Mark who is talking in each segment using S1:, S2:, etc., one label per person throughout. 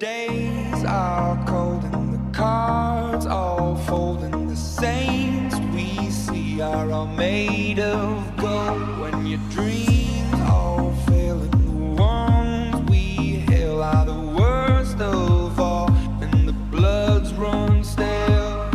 S1: days are cold and the cards all fold, and the saints we see are all made of gold. When your dreams all fail and the ones we hail are the worst of all, and the bloods run stale.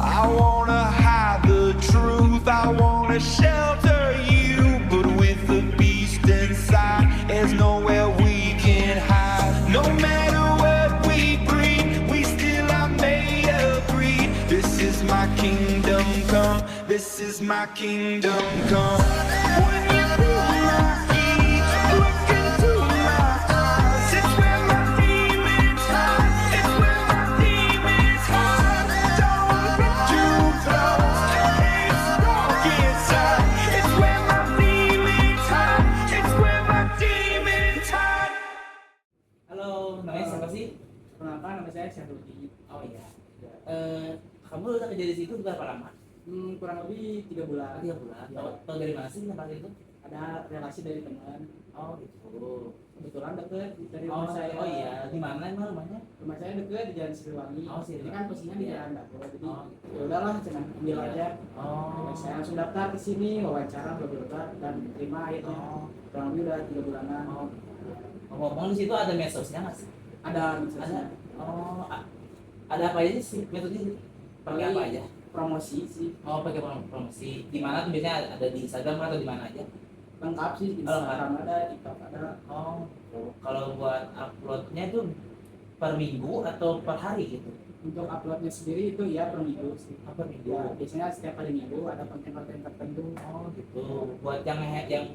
S1: I wanna hide the truth, I wanna shelter you, but with the beast inside, there's nowhere we can hide. No matter what we breed, we still are made of greed. This is my kingdom come, this is my kingdom come. When you feel my heat, look into my eyes. It's where my demons hide, it's where my demons hide. Don't get too close, it's dark inside. It's where my demons hide, it's where my demons hide.
S2: Halo, namanya siapa sih?
S3: Kenapa nama saya Syahruddin?
S2: Oh iya. Kamu udah kerja di situ berapa lama?
S3: Kurang lebih 3 bulan.
S2: 3 bulan. Tahu dari mana sih tempat itu?
S3: Ada relasi dari teman.
S2: Oh gitu.
S3: Kebetulan deket dari
S2: Oh,
S3: rumah saya.
S2: oh iya. Di mana emang rumahnya?
S3: Rumah saya deket di Jalan Siliwangi.
S2: Oh, Siliwangi.
S3: Ini kan posisinya di
S2: Iya.
S3: Jalan Dapur. Jadi
S2: Oh.
S3: ya udahlah, cuman ambil
S2: Iya.
S3: aja.
S2: Oh.
S3: Dan saya langsung daftar ke sini, wawancara beberapa dan terima akhirnya.
S2: Oh.
S3: Kurang lebih udah 3 bulanan.
S2: Oh. Ngomong di situ ada medsosnya nggak sih?
S3: Ada
S2: Ada.
S3: misalnya
S2: Oh. Ada apa aja sih metodenya? Pakai apa aja?
S3: promosi sih.
S2: Oh, pakai promosi. Di mana tuh biasanya ada di Instagram atau di mana aja?
S3: Lengkap sih, di Instagram ada, TikTok ada.
S2: Oh. Kalau buat uploadnya itu per minggu atau per hari gitu?
S3: Untuk uploadnya sendiri itu ya per minggu sih.
S2: Per minggu.
S3: Ya, biasanya setiap hari minggu ada konten-konten tertentu.
S2: Oh gitu. Buat yang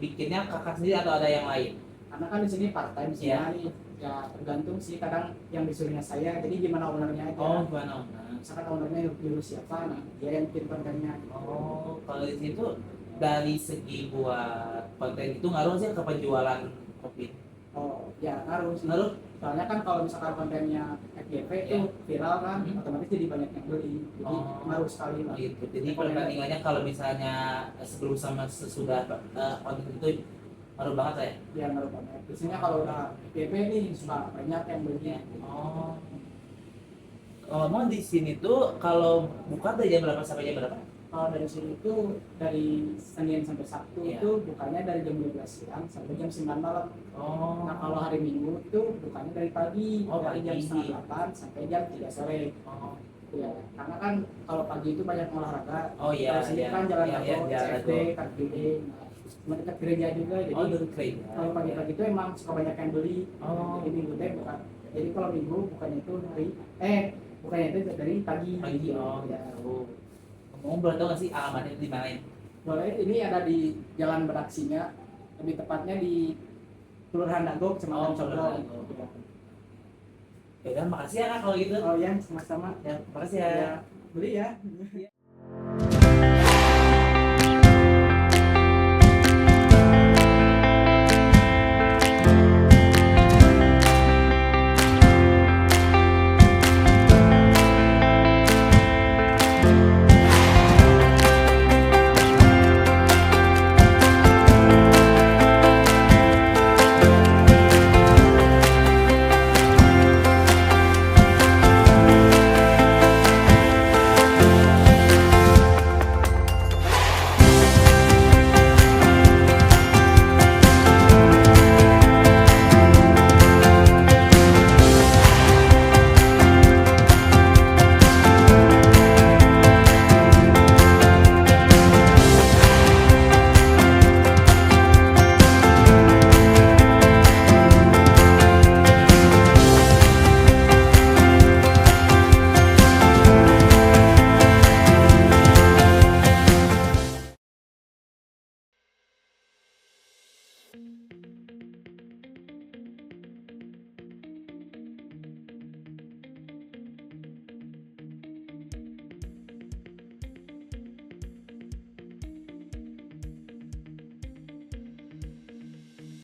S2: bikinnya kakak sendiri atau ada yang lain?
S3: Karena kan di sini part time sih
S2: Iya.
S3: nih. Ya tergantung sih, kadang yang disuruhnya saya, jadi gimana ownernya aja.
S2: Oh gimana?
S3: Misalkan ownernya nyuruh siapa, nah dia yang bikin kontennya.
S2: Oh kalau di situ dari segi buat konten itu ngaruh sih ke penjualan kopi.
S3: Oh ya ngaruh sih.
S2: Ngaruh?
S3: Soalnya kan kalau misalkan kontennya FYP itu
S2: Iya.
S3: viral kan, otomatis jadi banyak yang beli. Jadi
S2: Oh.
S3: ngaruh sekali lah.
S2: Gitu. Jadi perbandingannya kalau misalnya sebelum sama sesudah konten itu ngaruh banget ya?
S3: Ya ngaruh banget. Biasanya kalau udah FYP nih suka banyak yang beli.
S2: Oh. Ngomong di sini tuh kalau buka dari jam berapa sampai jam berapa?
S3: Kalau dari sini itu dari Senin sampai Sabtu
S2: Iya.
S3: itu bukanya dari jam 12 siang sampai jam 9 malam.
S2: Oh.
S3: Nah kalau hari Minggu itu bukanya dari pagi,
S2: Oh,
S3: dari jam
S2: pagi.
S3: setengah 8 sampai jam 3 sore.
S2: Oh.
S3: Ya, karena kan kalau pagi itu banyak olahraga.
S2: Oh iya.
S3: Kalau sini
S2: Iya.
S3: kan jalan
S2: Iya,
S3: Dapur,
S2: iya, jalan
S3: CFD,
S2: Dapur.
S3: Car Free Day. Nah, cuma dekat gereja juga, jadi
S2: Oh dari gereja.
S3: kalau pagi-pagi itu emang suka banyak yang beli.
S2: Oh.
S3: Jadi minggu teh bukan. Jadi kalau minggu bukannya itu bukannya itu dari pagi.
S2: Pagi. Oh
S3: ya.
S2: gitu. Ngomong boleh tau nggak sih alamatnya di mana ya?
S3: Boleh, ini ada di Jalan Bedaksinya, lebih tepatnya di Kelurahan Dago, Kecamatan
S2: Oh,
S3: Cokro.
S2: Kelurahan Dago. Ya udah makasih ya Kak kalau gitu.
S3: Oh ya, sama-sama.
S2: Ya, makasih ya.
S3: Ya, beli ya.